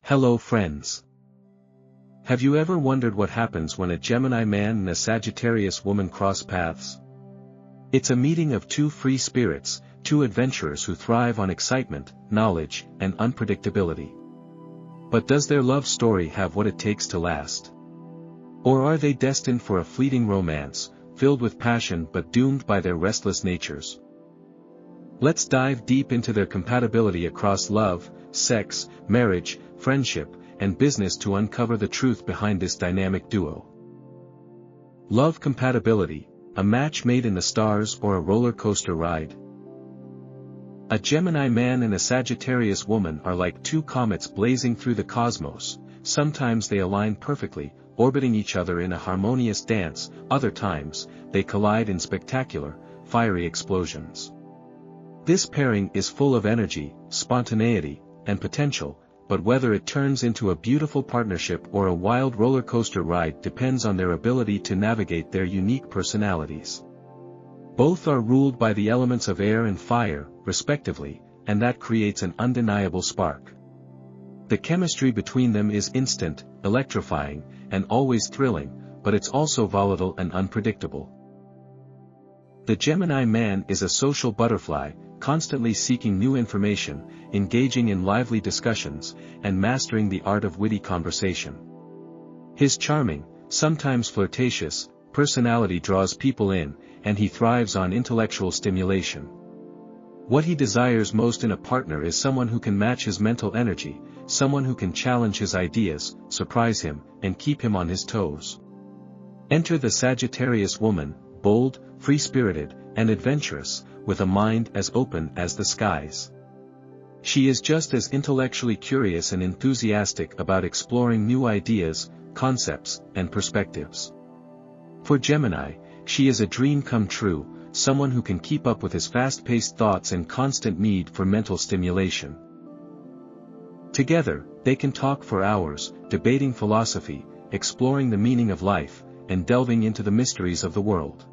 Hello friends. Have you ever wondered what happens when a Gemini man and a Sagittarius woman cross paths? It's a meeting of two free spirits, two adventurers who thrive on excitement, knowledge, and unpredictability. But does their love story have what it takes to last? Or are they destined for a fleeting romance, filled with passion but doomed by their restless natures? Let's dive deep into their compatibility across love, sex, marriage, friendship, and business to uncover the truth behind this dynamic duo. Love compatibility, a match made in the stars or a roller coaster ride? A Gemini man and a Sagittarius woman are like two comets blazing through the cosmos. Sometimes they align perfectly, orbiting each other in a harmonious dance. Other times, they collide in spectacular, fiery explosions. This pairing is full of energy, spontaneity, and potential, but whether it turns into a beautiful partnership or a wild roller coaster ride depends on their ability to navigate their unique personalities. Both are ruled by the elements of air and fire, respectively, and that creates an undeniable spark. The chemistry between them is instant, electrifying, and always thrilling, but it's also volatile and unpredictable. The Gemini man is a social butterfly, constantly seeking new information, engaging in lively discussions, and mastering the art of witty conversation. His charming, sometimes flirtatious, personality draws people in, and he thrives on intellectual stimulation. What he desires most in a partner is someone who can match his mental energy, someone who can challenge his ideas, surprise him, and keep him on his toes. Enter the Sagittarius woman, bold, free-spirited, and adventurous, with a mind as open as the skies. She is just as intellectually curious and enthusiastic about exploring new ideas, concepts, and perspectives. For Gemini, she is a dream come true, someone who can keep up with his fast-paced thoughts and constant need for mental stimulation. Together, they can talk for hours, debating philosophy, exploring the meaning of life, and delving into the mysteries of the world.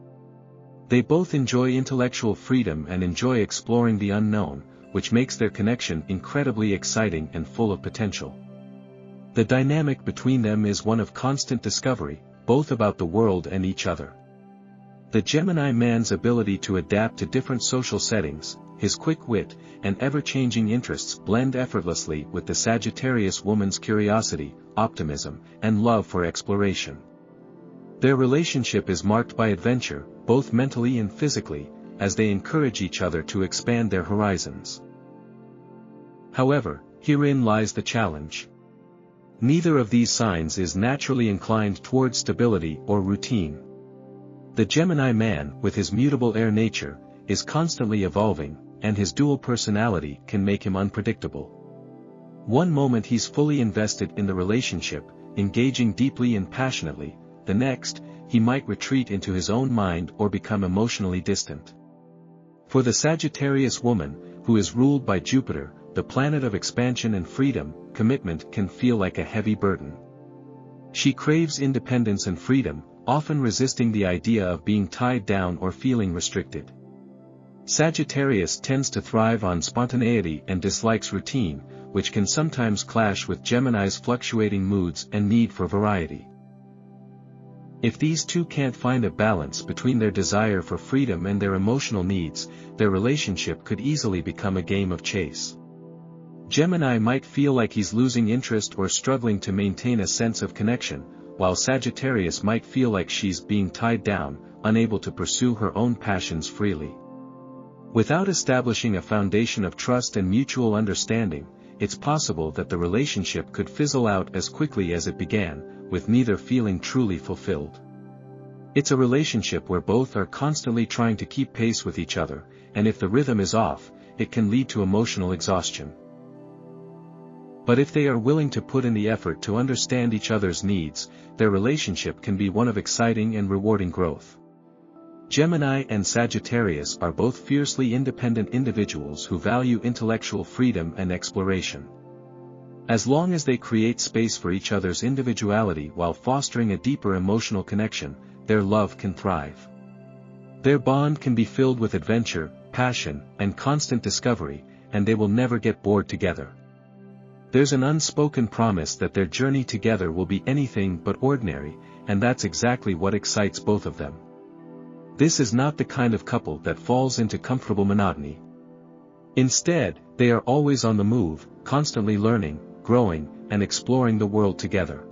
They both enjoy intellectual freedom and enjoy exploring the unknown, which makes their connection incredibly exciting and full of potential. The dynamic between them is one of constant discovery, both about the world and each other. The Gemini man's ability to adapt to different social settings, his quick wit, and ever-changing interests blend effortlessly with the Sagittarius woman's curiosity, optimism, and love for exploration. Their relationship is marked by adventure, both mentally and physically, as they encourage each other to expand their horizons. However, herein lies the challenge. Neither of these signs is naturally inclined toward stability or routine. The Gemini man, with his mutable air nature, is constantly evolving, and his dual personality can make him unpredictable. One moment he's fully invested in the relationship, engaging deeply and passionately. The next, he might retreat into his own mind or become emotionally distant. For the Sagittarius woman, who is ruled by Jupiter, the planet of expansion and freedom, commitment can feel like a heavy burden. She craves independence and freedom, often resisting the idea of being tied down or feeling restricted. Sagittarius tends to thrive on spontaneity and dislikes routine, which can sometimes clash with Gemini's fluctuating moods and need for variety. If these two can't find a balance between their desire for freedom and their emotional needs, their relationship could easily become a game of chase. Gemini might feel like he's losing interest or struggling to maintain a sense of connection, while Sagittarius might feel like she's being tied down, unable to pursue her own passions freely. Without establishing a foundation of trust and mutual understanding, it's possible that the relationship could fizzle out as quickly as it began, with neither feeling truly fulfilled. It's a relationship where both are constantly trying to keep pace with each other, and if the rhythm is off, it can lead to emotional exhaustion. But if they are willing to put in the effort to understand each other's needs, their relationship can be one of exciting and rewarding growth. Gemini and Sagittarius are both fiercely independent individuals who value intellectual freedom and exploration. As long as they create space for each other's individuality while fostering a deeper emotional connection, their love can thrive. Their bond can be filled with adventure, passion, and constant discovery, and they will never get bored together. There's an unspoken promise that their journey together will be anything but ordinary, and that's exactly what excites both of them. This is not the kind of couple that falls into comfortable monotony. Instead, they are always on the move, constantly learning, growing, and exploring the world together.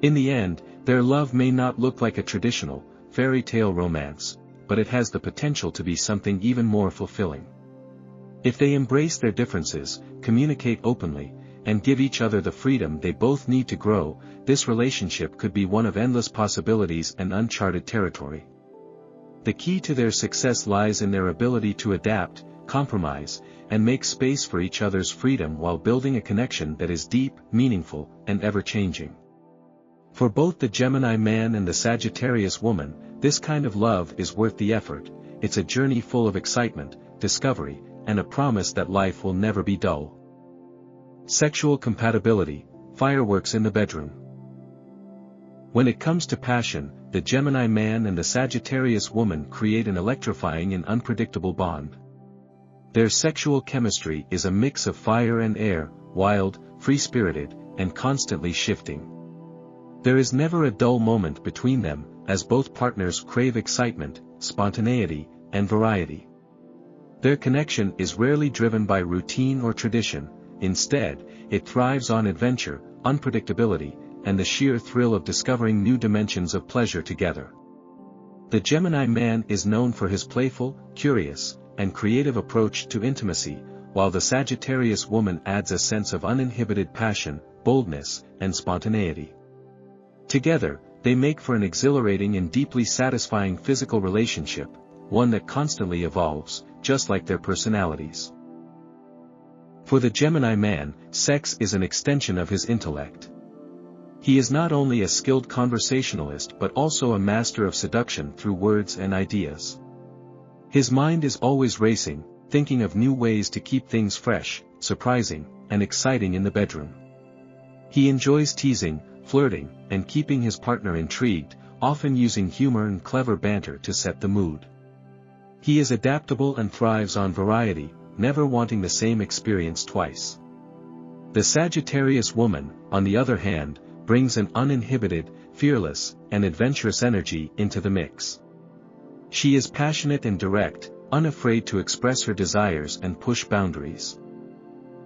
In the end, their love may not look like a traditional, fairy tale romance, but it has the potential to be something even more fulfilling. If they embrace their differences, communicate openly, and give each other the freedom they both need to grow, this relationship could be one of endless possibilities and uncharted territory. The key to their success lies in their ability to adapt, compromise, and make space for each other's freedom while building a connection that is deep, meaningful, and ever-changing. For both the Gemini man and the Sagittarius woman, this kind of love is worth the effort. It's a journey full of excitement, discovery, and a promise that life will never be dull. Sexual compatibility, fireworks in the bedroom. When it comes to passion, the Gemini man and the Sagittarius woman create an electrifying and unpredictable bond. Their sexual chemistry is a mix of fire and air, wild, free-spirited, and constantly shifting. There is never a dull moment between them, as both partners crave excitement, spontaneity, and variety. Their connection is rarely driven by routine or tradition. Instead, it thrives on adventure, unpredictability, and the sheer thrill of discovering new dimensions of pleasure together. The Gemini man is known for his playful, curious, and creative approach to intimacy, while the Sagittarius woman adds a sense of uninhibited passion, boldness, and spontaneity. Together, they make for an exhilarating and deeply satisfying physical relationship, one that constantly evolves, just like their personalities. For the Gemini man, sex is an extension of his intellect. He is not only a skilled conversationalist but also a master of seduction through words and ideas. His mind is always racing, thinking of new ways to keep things fresh, surprising, and exciting in the bedroom. He enjoys teasing, flirting, and keeping his partner intrigued, often using humor and clever banter to set the mood. He is adaptable and thrives on variety, never wanting the same experience twice. The Sagittarius woman, on the other hand, brings an uninhibited, fearless, and adventurous energy into the mix. She is passionate and direct, unafraid to express her desires and push boundaries.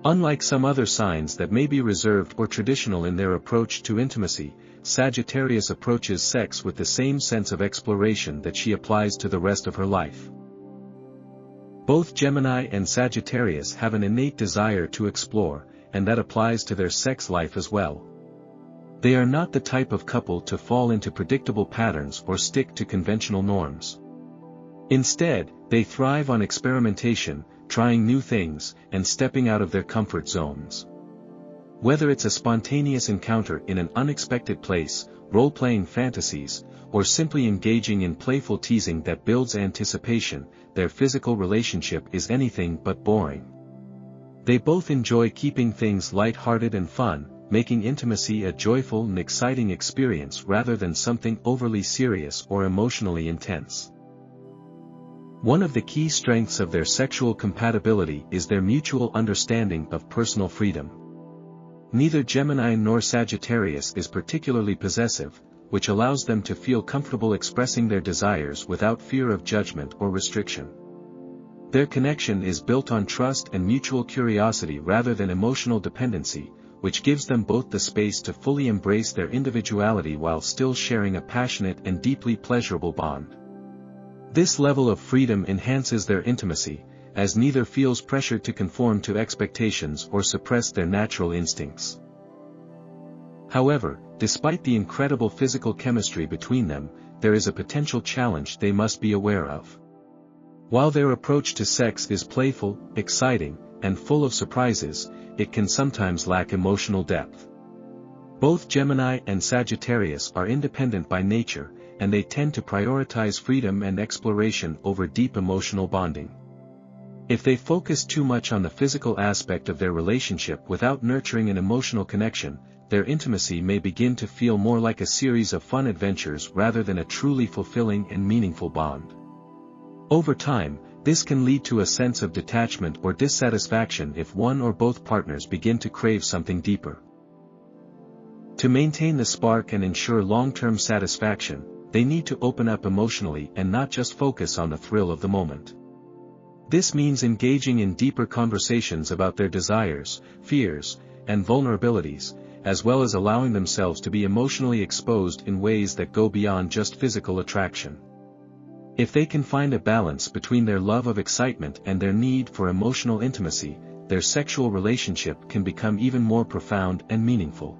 Unlike some other signs that may be reserved or traditional in their approach to intimacy, Sagittarius approaches sex with the same sense of exploration that she applies to the rest of her life. Both Gemini and Sagittarius have an innate desire to explore, and that applies to their sex life as well. They are not the type of couple to fall into predictable patterns or stick to conventional norms. Instead, they thrive on experimentation, trying new things, and stepping out of their comfort zones. Whether it's a spontaneous encounter in an unexpected place, role-playing fantasies, or simply engaging in playful teasing that builds anticipation, their physical relationship is anything but boring. They both enjoy keeping things light-hearted and fun, making intimacy a joyful and exciting experience rather than something overly serious or emotionally intense. One of the key strengths of their sexual compatibility is their mutual understanding of personal freedom. Neither Gemini nor Sagittarius is particularly possessive, which allows them to feel comfortable expressing their desires without fear of judgment or restriction. Their connection is built on trust and mutual curiosity rather than emotional dependency, which gives them both the space to fully embrace their individuality while still sharing a passionate and deeply pleasurable bond. This level of freedom enhances their intimacy, as neither feels pressured to conform to expectations or suppress their natural instincts. However, despite the incredible physical chemistry between them, there is a potential challenge they must be aware of. While their approach to sex is playful, exciting, and full of surprises, it can sometimes lack emotional depth. Both Gemini and Sagittarius are independent by nature, and they tend to prioritize freedom and exploration over deep emotional bonding. If they focus too much on the physical aspect of their relationship without nurturing an emotional connection, their intimacy may begin to feel more like a series of fun adventures rather than a truly fulfilling and meaningful bond. Over time, This can lead to a sense of detachment or dissatisfaction if one or both partners begin to crave something deeper. To maintain the spark and ensure long-term satisfaction, they need to open up emotionally and not just focus on the thrill of the moment. This means engaging in deeper conversations about their desires, fears, and vulnerabilities, as well as allowing themselves to be emotionally exposed in ways that go beyond just physical attraction. If they can find a balance between their love of excitement and their need for emotional intimacy, their sexual relationship can become even more profound and meaningful.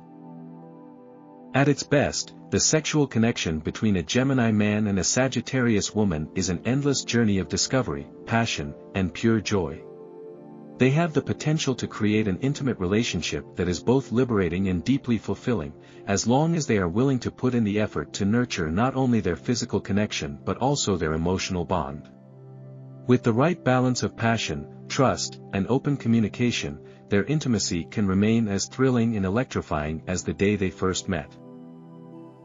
At its best, the sexual connection between a Gemini man and a Sagittarius woman is an endless journey of discovery, passion, and pure joy. They have the potential to create an intimate relationship that is both liberating and deeply fulfilling, as long as they are willing to put in the effort to nurture not only their physical connection but also their emotional bond. With the right balance of passion, trust, and open communication, their intimacy can remain as thrilling and electrifying as the day they first met.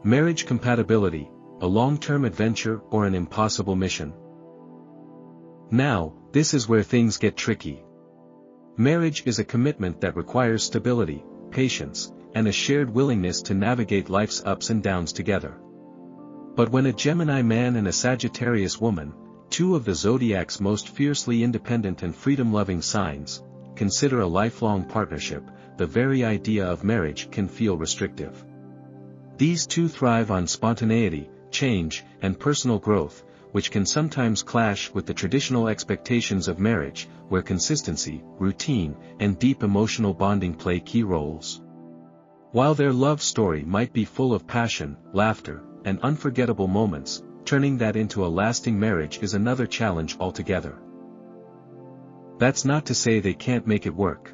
Marriage compatibility, a long-term adventure or an impossible mission? Now, this is where things get tricky. Marriage is a commitment that requires stability, patience, and a shared willingness to navigate life's ups and downs together. But when a Gemini man and a Sagittarius woman, two of the zodiac's most fiercely independent and freedom-loving signs, consider a lifelong partnership, the very idea of marriage can feel restrictive. These two thrive on spontaneity, change, and personal growth, which can sometimes clash with the traditional expectations of marriage, where consistency, routine, and deep emotional bonding play key roles. While their love story might be full of passion, laughter, and unforgettable moments, turning that into a lasting marriage is another challenge altogether. That's not to say they can't make it work.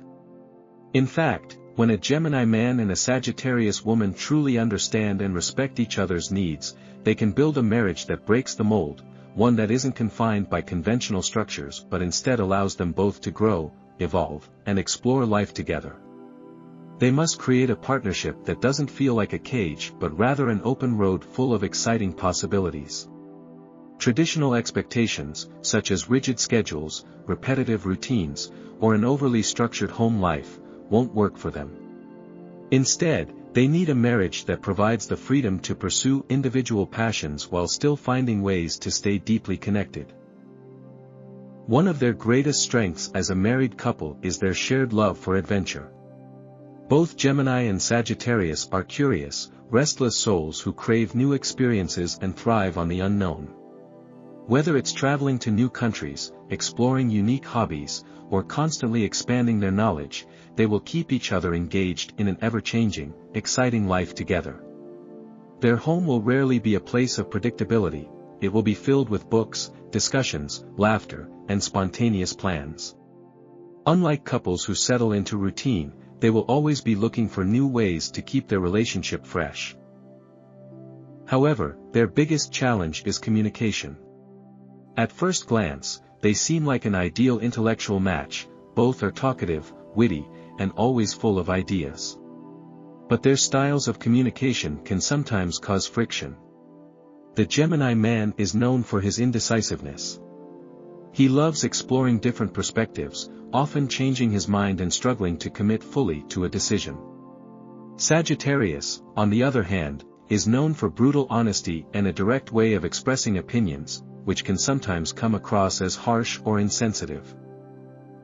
In fact, when a Gemini man and a Sagittarius woman truly understand and respect each other's needs, they can build a marriage that breaks the mold, one that isn't confined by conventional structures but instead allows them both to grow, evolve, and explore life together. They must create a partnership that doesn't feel like a cage but rather an open road full of exciting possibilities. Traditional expectations, such as rigid schedules, repetitive routines, or an overly structured home life, won't work for them. Instead, they need a marriage that provides the freedom to pursue individual passions while still finding ways to stay deeply connected. One of their greatest strengths as a married couple is their shared love for adventure. Both Gemini and Sagittarius are curious, restless souls who crave new experiences and thrive on the unknown. Whether it's traveling to new countries, exploring unique hobbies, or constantly expanding their knowledge, they will keep each other engaged in an ever-changing, exciting life together. Their home will rarely be a place of predictability, it will be filled with books, discussions, laughter, and spontaneous plans. Unlike couples who settle into routine, they will always be looking for new ways to keep their relationship fresh. However, their biggest challenge is communication. At first glance, they seem like an ideal intellectual match, both are talkative, witty, and always full of ideas. But their styles of communication can sometimes cause friction. The Gemini man is known for his indecisiveness. He loves exploring different perspectives, often changing his mind and struggling to commit fully to a decision. Sagittarius, on the other hand, is known for brutal honesty and a direct way of expressing opinions, which can sometimes come across as harsh or insensitive.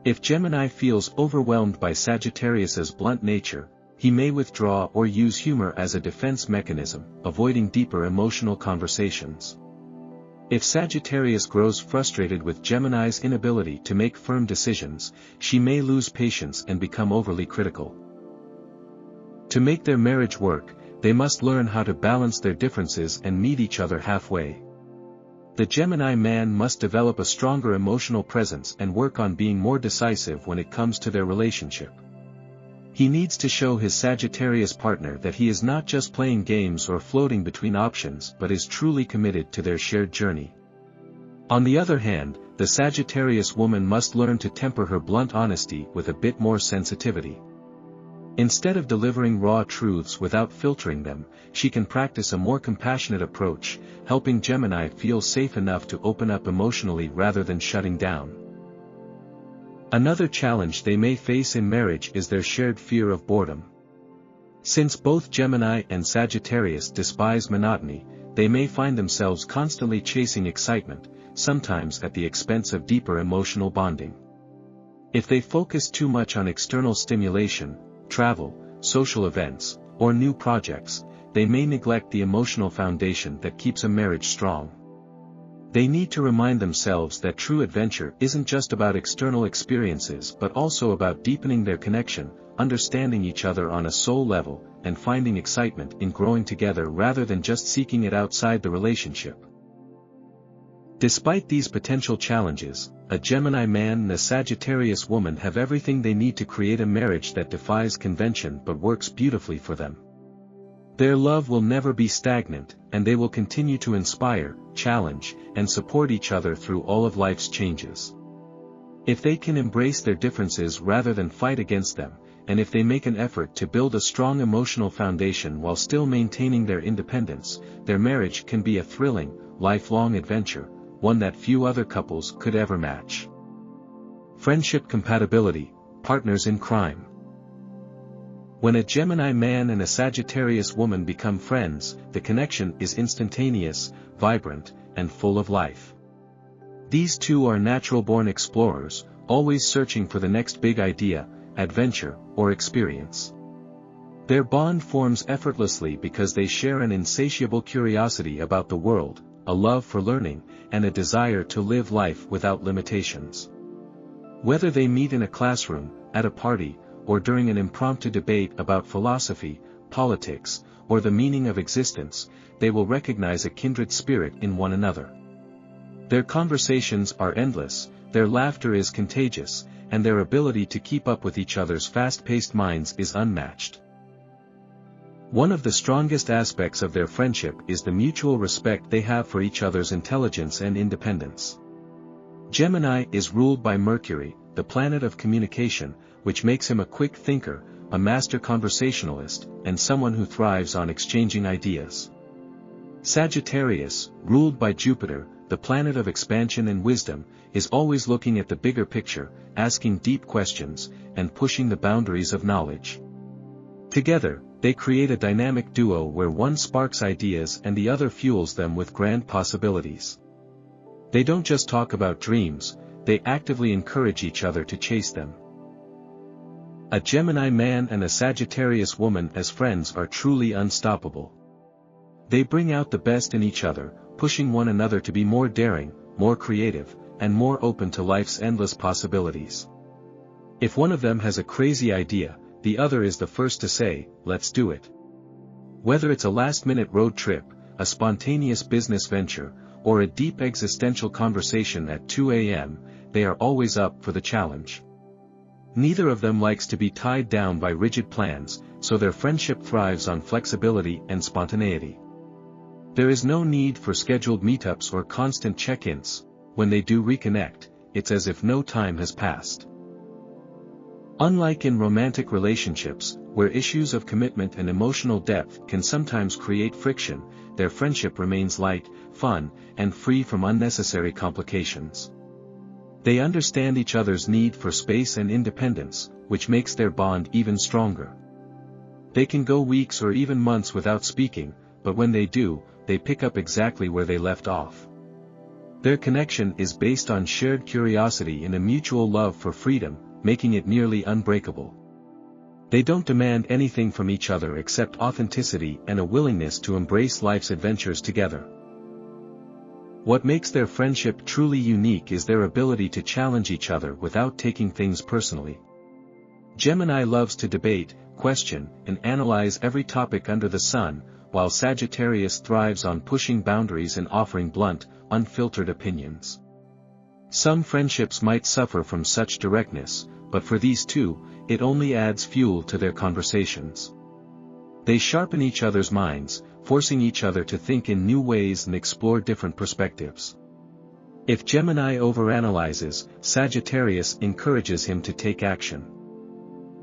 If Gemini feels overwhelmed by Sagittarius's blunt nature, he may withdraw or use humor as a defense mechanism, avoiding deeper emotional conversations. If Sagittarius grows frustrated with Gemini's inability to make firm decisions, she may lose patience and become overly critical. To make their marriage work, they must learn how to balance their differences and meet each other halfway. The Gemini man must develop a stronger emotional presence and work on being more decisive when it comes to their relationship. He needs to show his Sagittarius partner that he is not just playing games or floating between options but is truly committed to their shared journey. On the other hand, the Sagittarius woman must learn to temper her blunt honesty with a bit more sensitivity. Instead of delivering raw truths without filtering them, she can practice a more compassionate approach, helping Gemini feel safe enough to open up emotionally rather than shutting down. Another challenge they may face in marriage is their shared fear of boredom. Since both Gemini and Sagittarius despise monotony, they may find themselves constantly chasing excitement, sometimes at the expense of deeper emotional bonding. If they focus too much on external stimulation, travel, social events, or new projects, they may neglect the emotional foundation that keeps a marriage strong. They need to remind themselves that true adventure isn't just about external experiences but also about deepening their connection, understanding each other on a soul level, and finding excitement in growing together rather than just seeking it outside the relationship. Despite these potential challenges, a Gemini man and a Sagittarius woman have everything they need to create a marriage that defies convention but works beautifully for them. Their love will never be stagnant, and they will continue to inspire, challenge, and support each other through all of life's changes. If they can embrace their differences rather than fight against them, and if they make an effort to build a strong emotional foundation while still maintaining their independence, their marriage can be a thrilling, lifelong adventure, one that few other couples could ever match. Friendship compatibility, partners in crime. When a Gemini man and a Sagittarius woman become friends, the connection is instantaneous, vibrant, and full of life. These two are natural-born explorers, always searching for the next big idea, adventure, or experience. Their bond forms effortlessly because they share an insatiable curiosity about the world, a love for learning, and a desire to live life without limitations. Whether they meet in a classroom, at a party, or during an impromptu debate about philosophy, politics, or the meaning of existence, they will recognize a kindred spirit in one another. Their conversations are endless, their laughter is contagious, and their ability to keep up with each other's fast-paced minds is unmatched. One of the strongest aspects of their friendship is the mutual respect they have for each other's intelligence and independence. Gemini is ruled by Mercury, the planet of communication, which makes him a quick thinker, a master conversationalist, and someone who thrives on exchanging ideas. Sagittarius, ruled by Jupiter, the planet of expansion and wisdom, is always looking at the bigger picture, asking deep questions, and pushing the boundaries of knowledge. Together, they create a dynamic duo where one sparks ideas and the other fuels them with grand possibilities. They don't just talk about dreams, they actively encourage each other to chase them. A Gemini man and a Sagittarius woman as friends are truly unstoppable. They bring out the best in each other, pushing one another to be more daring, more creative, and more open to life's endless possibilities. If one of them has a crazy idea, the other is the first to say, "Let's do it." Whether it's a last-minute road trip, a spontaneous business venture, or a deep existential conversation at 2 a.m., they are always up for the challenge. Neither of them likes to be tied down by rigid plans, so their friendship thrives on flexibility and spontaneity. There is no need for scheduled meetups or constant check-ins. When they do reconnect, it's as if no time has passed. Unlike in romantic relationships, where issues of commitment and emotional depth can sometimes create friction, their friendship remains light, fun, and free from unnecessary complications. They understand each other's need for space and independence, which makes their bond even stronger. They can go weeks or even months without speaking, but when they do, they pick up exactly where they left off. Their connection is based on shared curiosity and a mutual love for freedom, making it nearly unbreakable. They don't demand anything from each other except authenticity and a willingness to embrace life's adventures together. What makes their friendship truly unique is their ability to challenge each other without taking things personally. Gemini loves to debate, question, and analyze every topic under the sun, while Sagittarius thrives on pushing boundaries and offering blunt, unfiltered opinions. Some friendships might suffer from such directness, but for these two, it only adds fuel to their conversations. They sharpen each other's minds, forcing each other to think in new ways and explore different perspectives. If Gemini overanalyzes, Sagittarius encourages him to take action.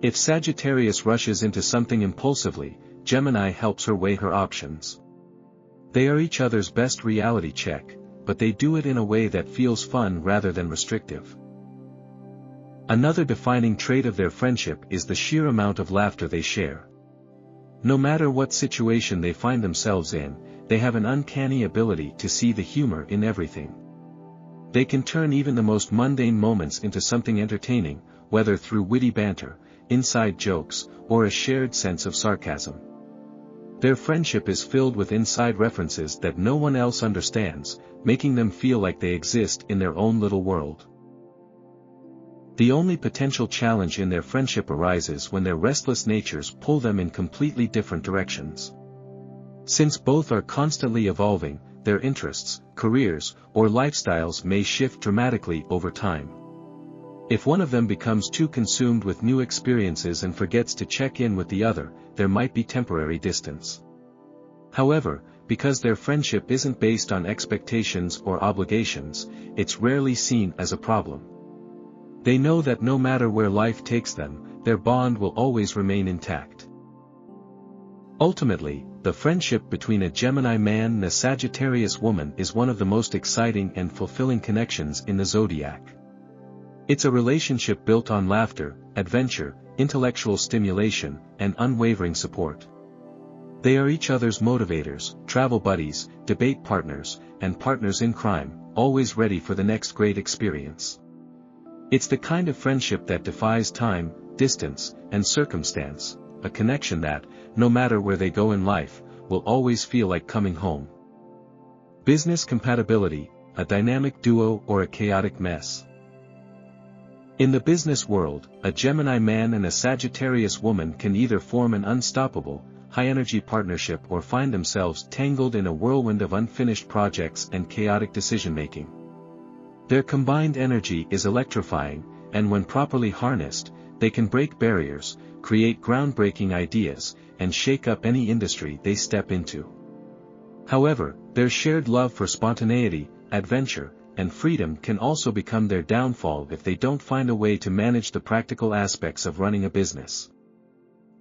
If Sagittarius rushes into something impulsively, Gemini helps her weigh her options. They are each other's best reality check, but they do it in a way that feels fun rather than restrictive. Another defining trait of their friendship is the sheer amount of laughter they share. No matter what situation they find themselves in, they have an uncanny ability to see the humor in everything. They can turn even the most mundane moments into something entertaining, whether through witty banter, inside jokes, or a shared sense of sarcasm. Their friendship is filled with inside references that no one else understands, making them feel like they exist in their own little world. The only potential challenge in their friendship arises when their restless natures pull them in completely different directions. Since both are constantly evolving, their interests, careers, or lifestyles may shift dramatically over time. If one of them becomes too consumed with new experiences and forgets to check in with the other, there might be temporary distance. However, because their friendship isn't based on expectations or obligations, it's rarely seen as a problem. They know that no matter where life takes them, their bond will always remain intact. Ultimately, the friendship between a Gemini man and a Sagittarius woman is one of the most exciting and fulfilling connections in the zodiac. It's a relationship built on laughter, adventure, intellectual stimulation, and unwavering support. They are each other's motivators, travel buddies, debate partners, and partners in crime, always ready for the next great experience. It's the kind of friendship that defies time, distance, and circumstance, a connection that, no matter where they go in life, will always feel like coming home. Business compatibility, a dynamic duo or a chaotic mess. In the business world, a Gemini man and a Sagittarius woman can either form an unstoppable, high-energy partnership or find themselves tangled in a whirlwind of unfinished projects and chaotic decision-making. Their combined energy is electrifying, and when properly harnessed, they can break barriers, create groundbreaking ideas, and shake up any industry they step into. However, their shared love for spontaneity, adventure, and freedom can also become their downfall if they don't find a way to manage the practical aspects of running a business.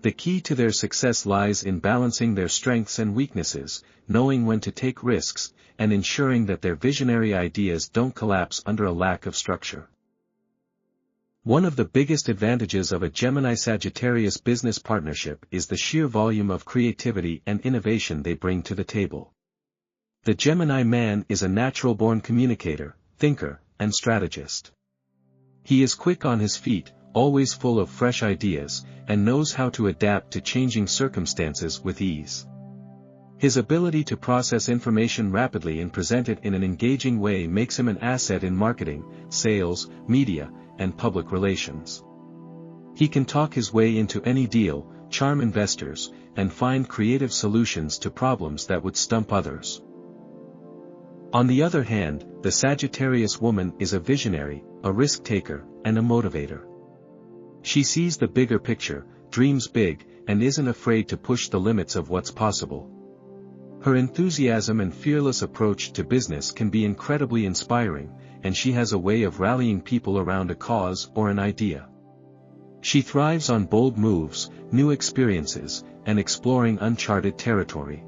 The key to their success lies in balancing their strengths and weaknesses, knowing when to take risks, and ensuring that their visionary ideas don't collapse under a lack of structure. One of the biggest advantages of a Gemini-Sagittarius business partnership is the sheer volume of creativity and innovation they bring to the table. The Gemini man is a natural-born communicator, thinker, and strategist. He is quick on his feet, always full of fresh ideas, and knows how to adapt to changing circumstances with ease. His ability to process information rapidly and present it in an engaging way makes him an asset in marketing, sales, media, and public relations. He can talk his way into any deal, charm investors, and find creative solutions to problems that would stump others. On the other hand, the Sagittarius woman is a visionary, a risk-taker, and a motivator. She sees the bigger picture, dreams big, and isn't afraid to push the limits of what's possible. Her enthusiasm and fearless approach to business can be incredibly inspiring, and she has a way of rallying people around a cause or an idea. She thrives on bold moves, new experiences, and exploring uncharted territory.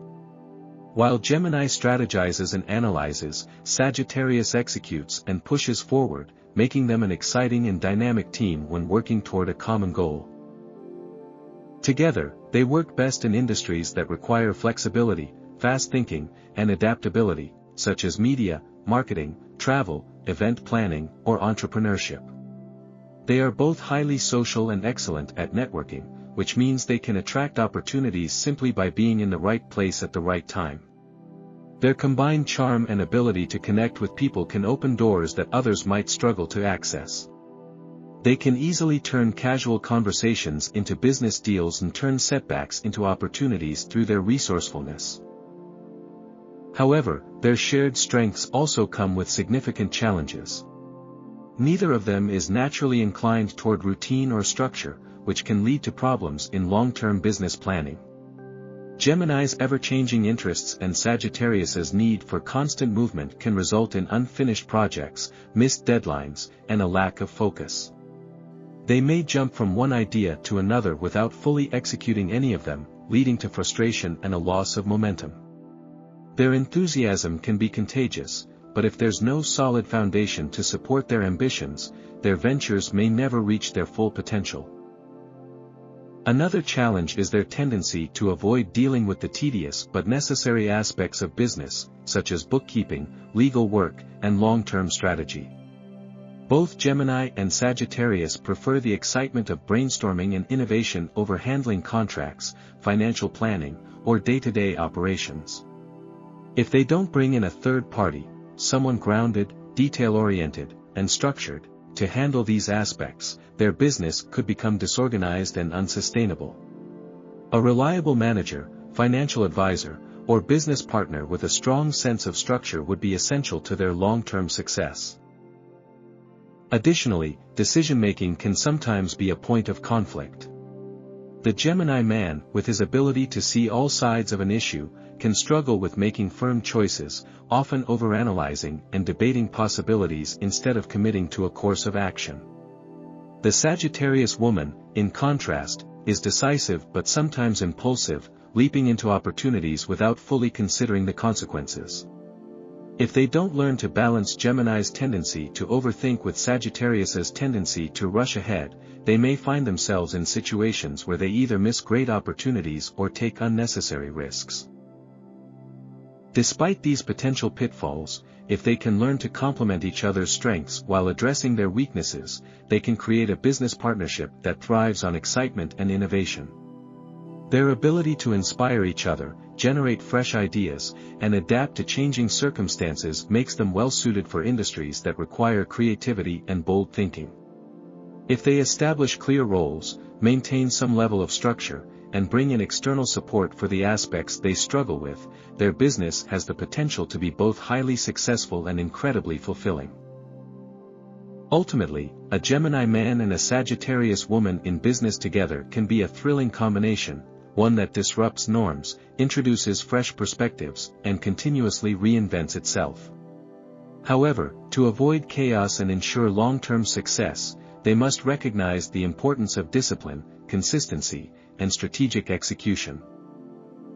While Gemini strategizes and analyzes, Sagittarius executes and pushes forward, making them an exciting and dynamic team when working toward a common goal. Together, they work best in industries that require flexibility, fast thinking, and adaptability, such as media, marketing, travel, event planning, or entrepreneurship. They are both highly social and excellent at networking, which means they can attract opportunities simply by being in the right place at the right time. Their combined charm and ability to connect with people can open doors that others might struggle to access. They can easily turn casual conversations into business deals and turn setbacks into opportunities through their resourcefulness. However, their shared strengths also come with significant challenges. Neither of them is naturally inclined toward routine or structure, which can lead to problems in long-term business planning. Gemini's ever-changing interests and Sagittarius's need for constant movement can result in unfinished projects, missed deadlines, and a lack of focus. They may jump from one idea to another without fully executing any of them, leading to frustration and a loss of momentum. Their enthusiasm can be contagious, but if there's no solid foundation to support their ambitions, their ventures may never reach their full potential. Another challenge is their tendency to avoid dealing with the tedious but necessary aspects of business, such as bookkeeping, legal work, and long-term strategy. Both Gemini and Sagittarius prefer the excitement of brainstorming and innovation over handling contracts, financial planning, or day-to-day operations. If they don't bring in a third party, someone grounded, detail-oriented, and structured, to handle these aspects, their business could become disorganized and unsustainable. A reliable manager, financial advisor, or business partner with a strong sense of structure would be essential to their long-term success. Additionally, decision-making can sometimes be a point of conflict. The Gemini man, with his ability to see all sides of an issue, can struggle with making firm choices, often overanalyzing and debating possibilities instead of committing to a course of action. The Sagittarius woman, in contrast, is decisive but sometimes impulsive, leaping into opportunities without fully considering the consequences. If they don't learn to balance Gemini's tendency to overthink with Sagittarius's tendency to rush ahead, they may find themselves in situations where they either miss great opportunities or take unnecessary risks. Despite these potential pitfalls, if they can learn to complement each other's strengths while addressing their weaknesses, they can create a business partnership that thrives on excitement and innovation. Their ability to inspire each other, generate fresh ideas, and adapt to changing circumstances makes them well-suited for industries that require creativity and bold thinking. If they establish clear roles, maintain some level of structure, and bring in external support for the aspects they struggle with, their business has the potential to be both highly successful and incredibly fulfilling. Ultimately, a Gemini man and a Sagittarius woman in business together can be a thrilling combination, one that disrupts norms, introduces fresh perspectives, and continuously reinvents itself. However, to avoid chaos and ensure long-term success, they must recognize the importance of discipline, consistency, and strategic execution.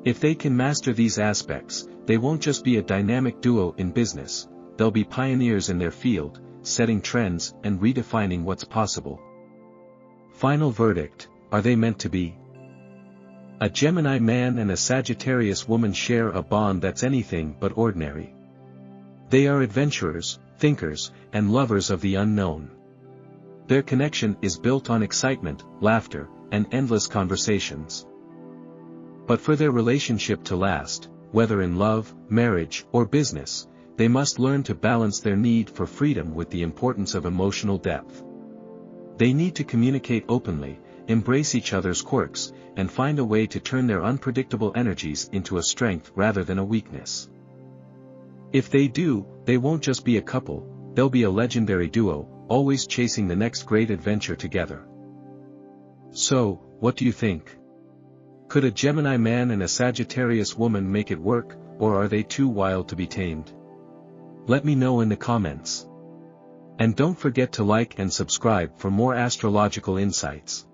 If they can master these aspects, they won't just be a dynamic duo in business, they'll be pioneers in their field, setting trends and redefining what's possible. Final verdict: are they meant to be? A Gemini man and a Sagittarius woman share a bond that's anything but ordinary. They are adventurers, thinkers, and lovers of the unknown. Their connection is built on excitement, laughter, and endless conversations. But for their relationship to last, whether in love, marriage, or business, they must learn to balance their need for freedom with the importance of emotional depth. They need to communicate openly, embrace each other's quirks, and find a way to turn their unpredictable energies into a strength rather than a weakness. If they do, they won't just be a couple, they'll be a legendary duo, always chasing the next great adventure together. So, what do you think? Could a Gemini man and a Sagittarius woman make it work, or are they too wild to be tamed? Let me know in the comments. And don't forget to like and subscribe for more astrological insights.